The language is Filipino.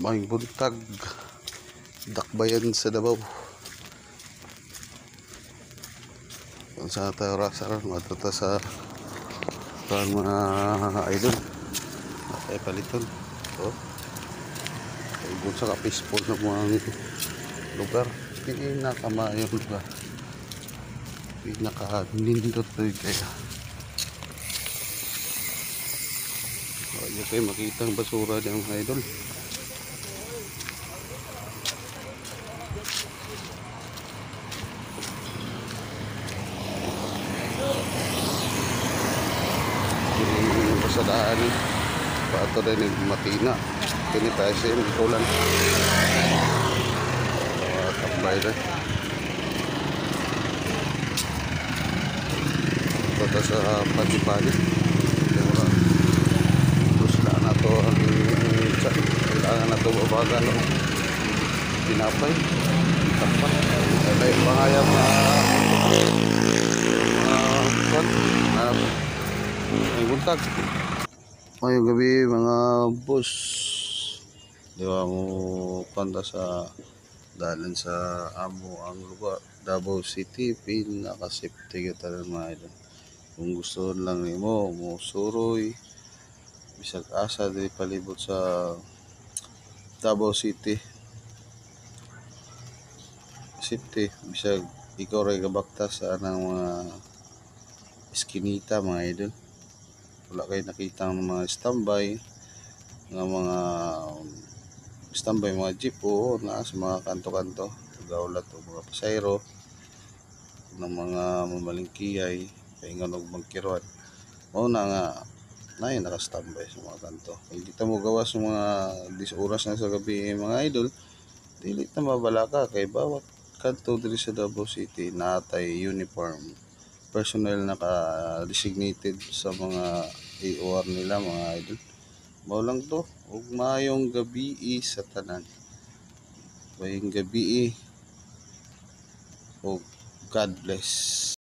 May buntag dakbayan sa Davao. Kung saan tayo rasaran matuta sa mga idol ay paliton. So ibon sa kapispol ng mga lugar, pinakamayong lugar, pinaka-nindot to kaya kayo makita ang basura dyan mga idol. Sa daan pato rin yung matina pinitay siya yung ikulan takbay rin ito sa pati-pati terus na to ang kailangan na ito babaga no pinapay takpan kaya yung pangayam ay buntag. Ngayong gabi mga boss, di ba mo panda sa dalan sa amo ang lugar Davao City, pinaka-safety kita rin mga idol. Kung gusto lang mo suroy bisag asa di palibot sa Davao City safety, bisag ikaw ray gabakta sa anang mga eskinita mga idol. Wala kayo nakita ng mga standby mga jeep o na sa mga kanto-kanto gaulat o mga pasayro ng mga mamalingkiyay paingan og magkiruan o na nga na yun naka-standby sa mga kanto. Hindi kita mo gawas ng mga 10 oras na sa gabi mga idol, dili na mabalaka kay bawat kanto diri sa Davao City natay uniform personnel naka-designated sa mga AOR nila mga idol. Mao lang to ug maayong gabi sa tanan. Maayong gabi ug God bless.